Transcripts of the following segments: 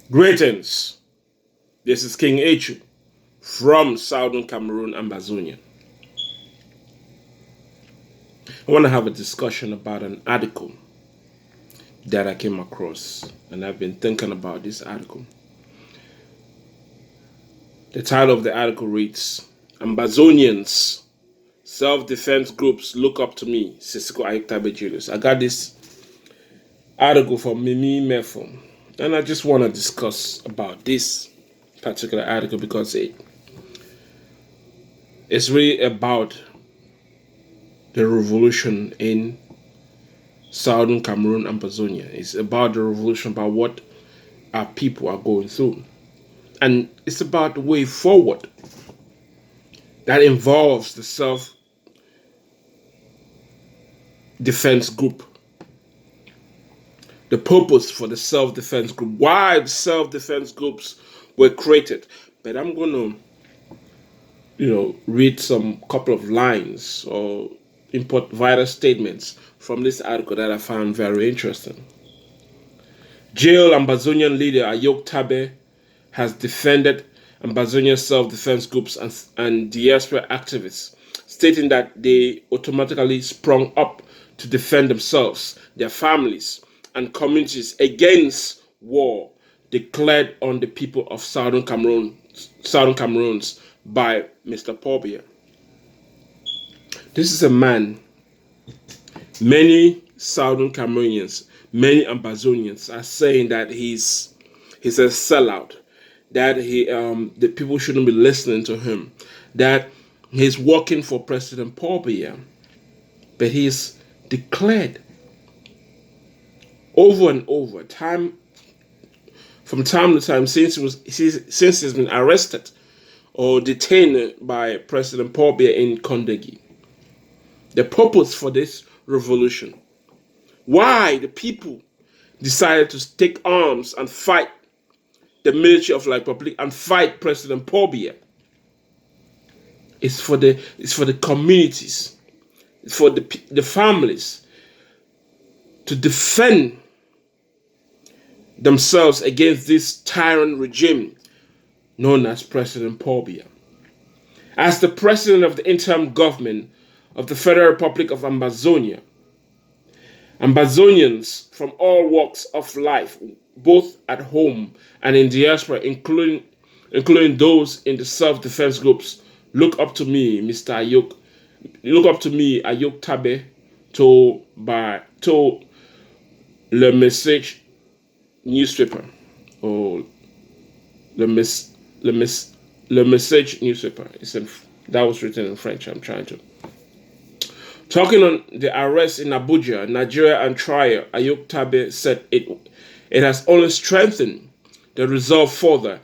Greetings. This is King Ayuk from Southern Cameroon, Ambazonia. I want to have a discussion about an article that I came across, and I've been thinking about this article. The title of the article reads, Ambazonians, self-defense groups look up to me, Sisiku Ayuk Tabe Julius. I got this article from Mimi Mefo, and I just want to discuss about this particular article because it's really about the revolution in Southern Cameroon, Ambazonia. It's about the revolution, about what our people are going through. And it's about the way forward that involves the self-defense group. The purpose for the self-defense group, why the self-defense groups were created. But I'm going to, read some couple of lines or import vital statements from this article that I found very interesting. Jailed Ambazonian leader Ayuk Tabe has defended Ambazonian self-defense groups and diaspora activists, stating that they automatically sprung up to defend themselves, their families, and communities against war declared on the people of Southern Cameroons by Mr. Pobia. This is a man. Many Southern Cameroonians, many Ambazonians are saying that he's a sellout, that the people shouldn't be listening to him, that he's working for President Paul Biya. But he's declared over and over, from time to time, since he's been arrested or detained by President Paul Biya in Kondegi. The purpose for this revolution, why the people decided to take arms and fight the military of La Republic and fight President Paul Biya. It's for the communities, it's for the families to defend themselves against this tyrant regime known as President Paul Biya. As the president of the interim government of the Federal Republic of Ambazonia, Ambazonians from all walks of life, both at home and in diaspora, including those in the self-defense groups, look up to me, Mr. Ayuk. Look up to me, Ayuk Tabe, told Le Message newspaper, or Le Message newspaper. That was written in French. I'm trying to. Talking on the arrest in Abuja, Nigeria, and trial, Ayuk Tabe said it has only strengthened the resolve further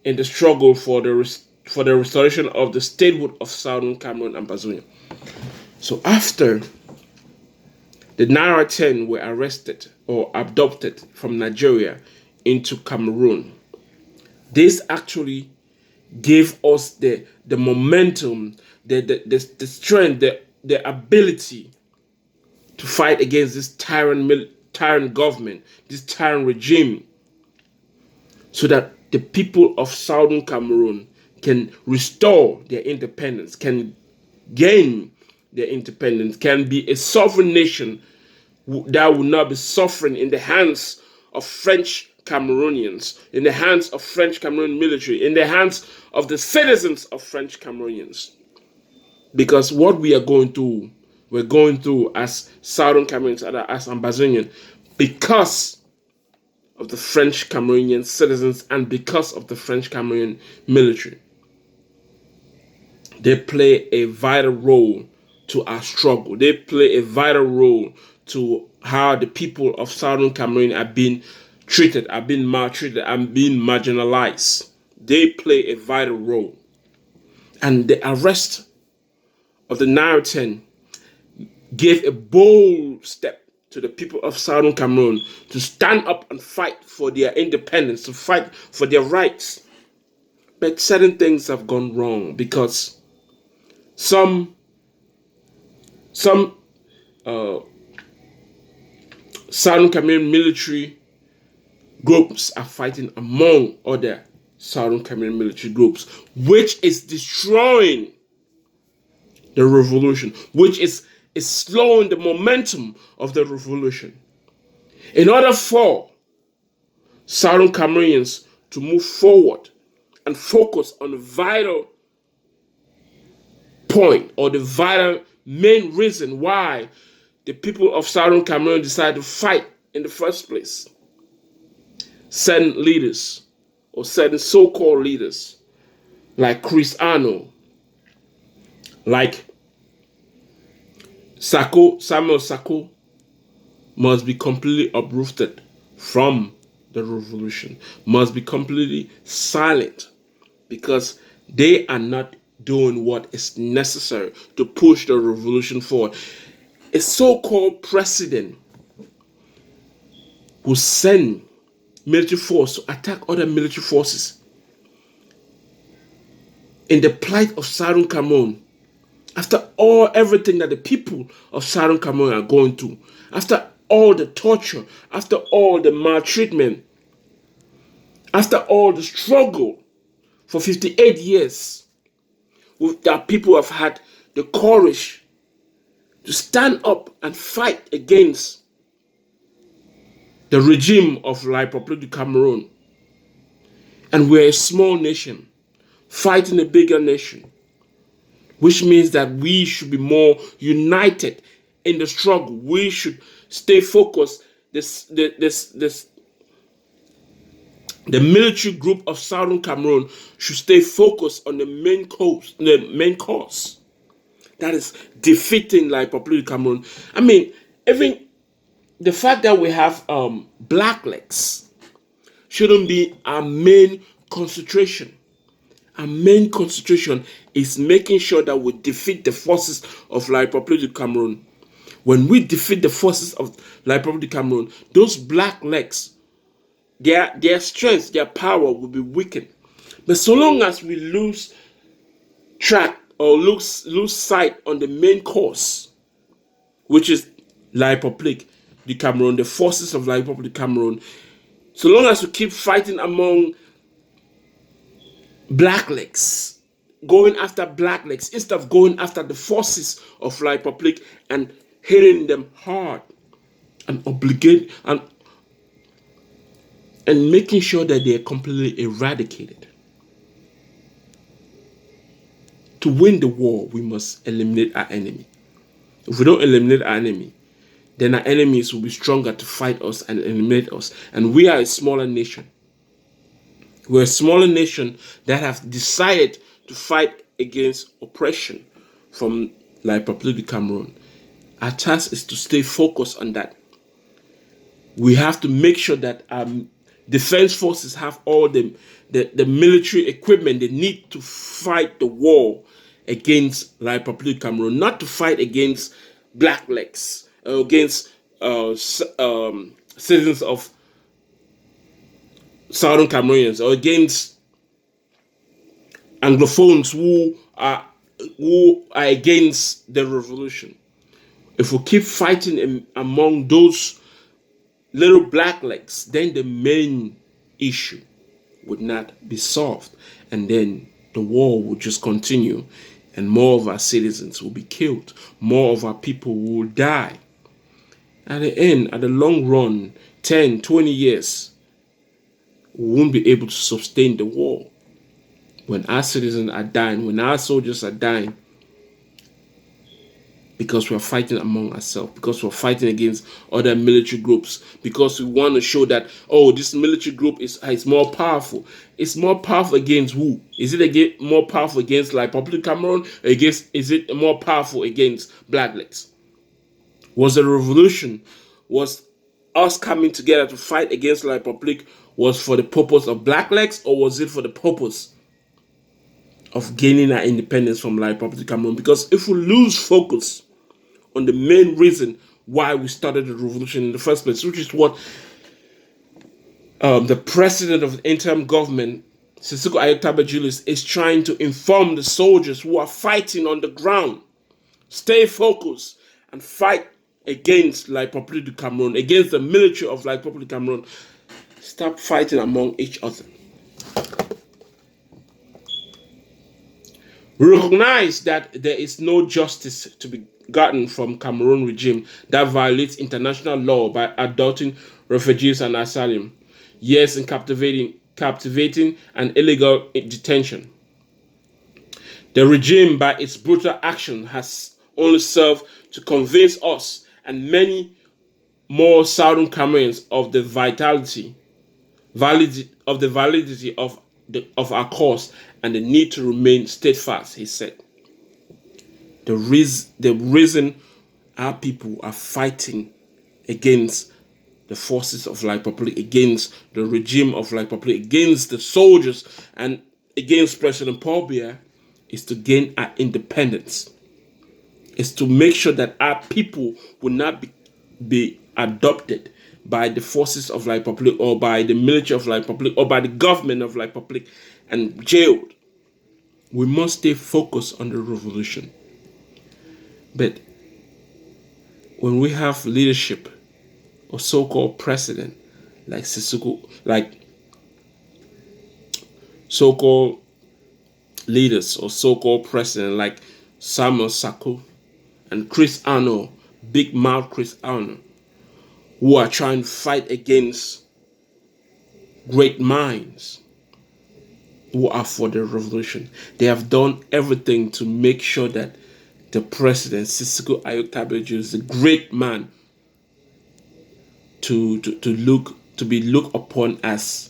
in the struggle for the restoration of the statehood of Southern Cameroon and Ambazonia. So after the Naira 10 were arrested or abducted from Nigeria into Cameroon, this actually gave us the momentum, the strength, the ability to fight against this tyrant government, this tyrant regime, so that the people of Southern Cameroon can restore their independence, can gain their independence, can be a sovereign nation that will not be suffering in the hands of French Cameroonians, in the hands of French Cameroon military, in the hands of the citizens of French Cameroonians. Because what we're going through as Southern Cameroonians, as Ambazonians, because of the French Cameroonian citizens and because of the French Cameroon military. They play a vital role to our struggle. They play a vital role to how the people of Southern Cameroon are being treated, are being maltreated, and being marginalized. They play a vital role. And the arrest of the Naira 10 gave a bold step to the people of Southern Cameroon to stand up and fight for their independence, to fight for their rights. But certain things have gone wrong because some Southern Cameroon military groups are fighting among other Southern Cameroon military groups, which is destroying the revolution, which is slowing the momentum of the revolution. In order for Southern Cameroonians to move forward and focus on the vital point or the vital main reason why the people of Southern Cameroon decided to fight in the first place, certain leaders or certain so-called leaders like Chris Arnold, like Samuel Sako, must be completely uprooted from the revolution, must be completely silent, because they are not doing what is necessary to push the revolution forward. A so-called president who send military force to attack other military forces in the plight of Southern Cameroon, after everything that the people of Southern Cameroon are going through, after all the torture, after all the maltreatment, after all the struggle for 58 years, that people have had the courage to stand up and fight against the regime of La République du Cameroon. And we're a small nation fighting a bigger nation, which means that we should be more united in the struggle. We should stay focused. The military group of Southern Cameroon should stay focused on the main cause. That is defeating La République du Cameroon. I mean, even the fact that we have blacklegs shouldn't be our main concentration. Our main concentration is making sure that we defeat the forces of La République du Cameroon. When we defeat the forces of La République du Cameroon, those blacklegs, their strength, their power will be weakened. But so long as we lose track or lose sight on the main cause, which is La République du Cameroon, the forces of La République du Cameroon, so long as we keep fighting among blacklegs, going after blacklegs instead of going after the forces of La République and hitting them hard and and making sure that they are completely eradicated. To win the war, we must eliminate our enemy. If we don't eliminate our enemy, then our enemies will be stronger to fight us and eliminate us. And we are a smaller nation. We're a smaller nation that have decided to fight against oppression from La République du Cameroon. Our task is to stay focused on that. We have to make sure that defense forces have all the military equipment they need to fight the war against La République du Cameroon, not to fight against blacklegs, against citizens of Southern Cameroonians, or against Anglophones who are against the revolution. If we keep fighting among those little blacklegs, then the main issue would not be solved, and then the war will just continue, and more of our citizens will be killed, more of our people will die. At the end, at the long run, 10, 20 years, we won't be able to sustain the war. When our citizens are dying, when our soldiers are dying, because we're fighting among ourselves, because we're fighting against other military groups, because we want to show that, this military group is more powerful. It's more powerful against who? Is it more powerful against La République du Cameroon? Is it more powerful against blacklegs? Was the revolution, was us coming together to fight against La République, was for the purpose of blacklegs, or was it for the purpose of gaining our independence from La République du Cameroon? Because if we lose focus on the main reason why we started the revolution in the first place, which is what the president of the interim government, Sisiku Ayuk Tabe Julius, is trying to inform the soldiers who are fighting on the ground. Stay focused and fight against La République du Cameroon, against the military of La République du Cameroon. Stop fighting among each other. We recognize that there is no justice to be gotten from Cameroon regime that violates international law by adopting refugees and asylum, yes, in captivating and illegal detention. The regime, by its brutal action, has only served to convince us and many more Southern Cameroonians of the validity of our cause and the need to remain steadfast, he said. The reason our people are fighting against the forces of La Republic, against the regime of La Republic, against the soldiers, and against President Paul Biya is to gain our independence. Is to make sure that our people will not be adopted by the forces of La Republic or by the military of La Republic or by the government of La Republic and jailed. We must stay focused on the revolution. But when we have leadership or so-called president like Sisiku, like so-called leaders or so-called president like Samuel Sako and Chris Arnold, big mouth Chris Arnold, who are trying to fight against great minds who are for the revolution. They have done everything to make sure that the president, Sisiku Ayuk Tabe, is a great man to be looked upon as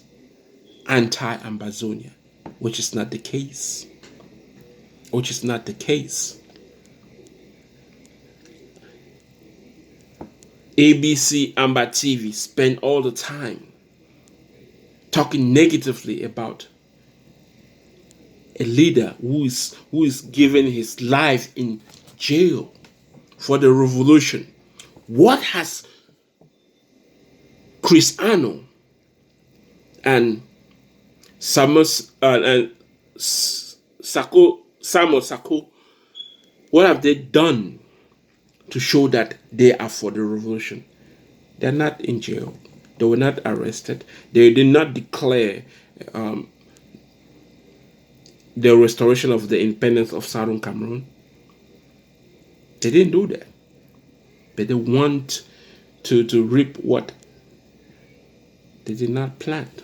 anti-Ambazonia, which is not the case. ABC Amba TV spend all the time talking negatively about a leader who is giving his life in jail for the revolution. What has Chris Arnold and Samuel Sako, what have they done to show that they are for the revolution? They're not in jail. They were not arrested. They did not declare the restoration of the independence of Southern Cameroon. They didn't do that. But they want to reap what they did not plant.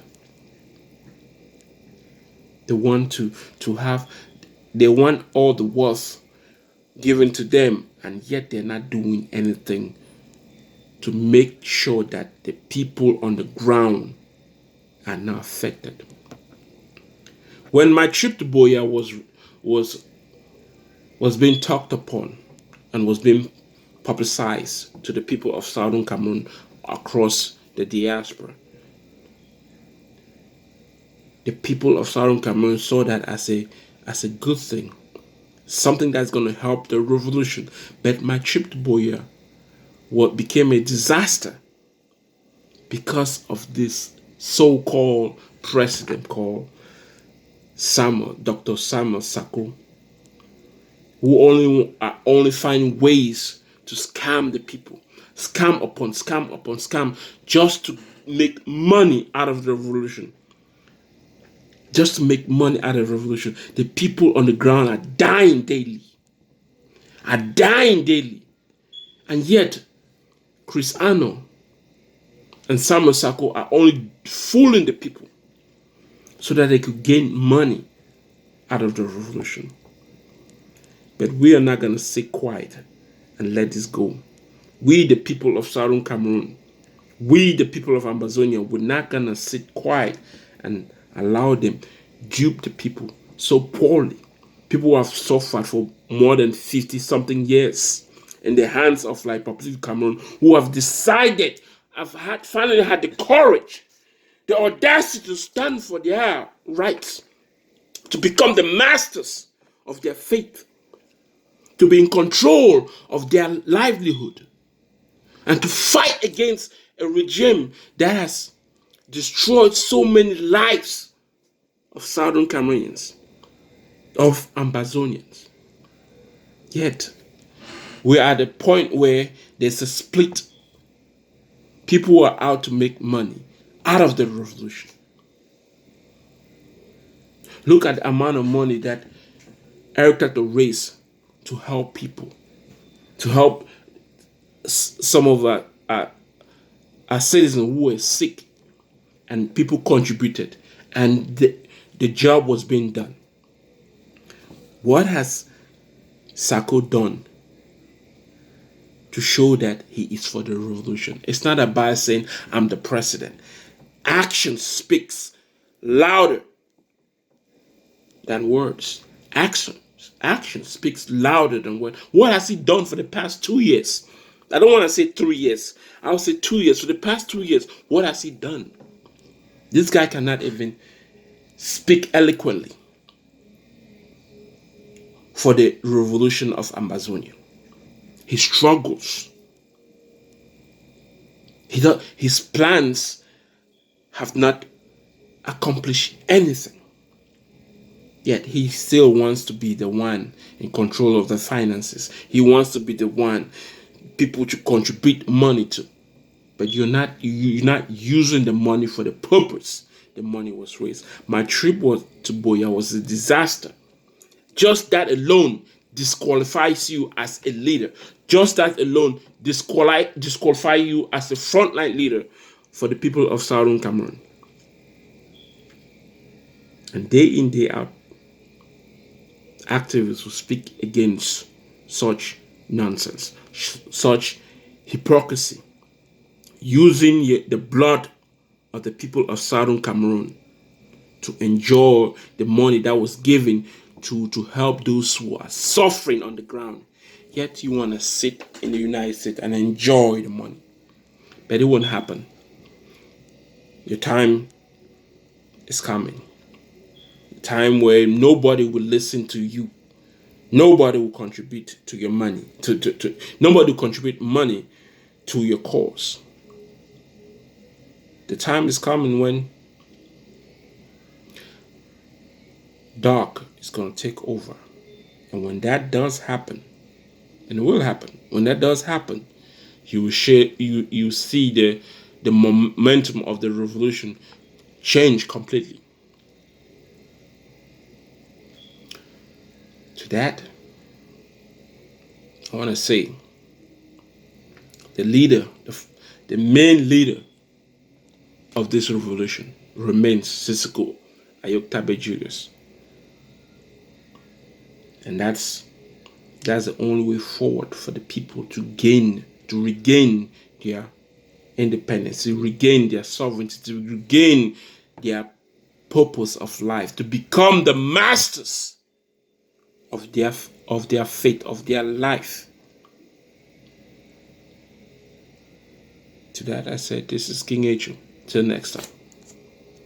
They want they want all the wealth given to them, and yet they're not doing anything to make sure that the people on the ground are not affected. When my trip to Boya was being talked upon and was being publicized to the people of Southern Cameroon across the diaspora, the people of Southern Cameroon saw that as a good thing, something that's going to help the revolution. But my trip to Boya became a disaster because of this so-called president called Dr. Samuel Sako, who only find ways to scam the people, scam upon scam, just to make money out of the revolution. Just to make money out of the revolution. The people on the ground are dying daily. And yet, Chris Arnold and Samuel Sako are only fooling the people so that they could gain money out of the revolution. But we are not going to sit quiet and let this go. We, the people of Southern Cameroon, we, the people of Ambazonia, we're not going to sit quiet and allow them dupe the people so poorly. People who have suffered for more than 50-something years in the hands of like Republic of Cameroon, who have decided, finally had the courage, the audacity to stand for their rights, to become the masters of their faith, to be in control of their livelihood, and to fight against a regime that has destroyed so many lives of Southern Cameroonians, of Ambazonians. Yet, we're at a point where there's a split. People who are out to make money out of the revolution. Look at the amount of money that Ayuk had to raise to help people, to help some of our citizens who were sick, and people contributed, and the job was being done. What has Sako done to show that he is for the revolution? It's not about saying, I'm the president. Action speaks louder than words. Action speaks louder than words. What has he done for the past 2 years? I don't want to say 3 years. I'll say 2 years. For the past 2 years, what has he done? This guy cannot even speak eloquently for the revolution of Ambazonia. He struggles. His plans have not accomplished anything. Yet he still wants to be the one in control of the finances. He wants to be the one people to contribute money to. But you're not using the money for the purpose the money was raised. My trip to Boya was a disaster. Just that alone disqualifies you as a leader. Just that alone disqualify you as a frontline leader for the people of Southern Cameroon. And day in, day out, activists will speak against such nonsense, such hypocrisy, using the blood of the people of Southern Cameroon to enjoy the money that was given to help those who are suffering on the ground. Yet you want to sit in the United States and enjoy the money. But it won't happen. Your time is coming. A time where nobody will listen to you. Nobody will contribute to your money. Nobody will contribute money to your cause. The time is coming when dark is going to take over. And when that does happen, and it will happen, when that does happen, you see the momentum of the revolution change completely. To that, I want to say the leader, the main leader of this revolution remains Sisiku, Ayuk Tabe Julius. And that's the only way forward for the people to regain their independence, to regain their sovereignty, to regain their purpose of life, to become the masters of their fate, of their life. To that I said, this is King Ayuk. Till next time.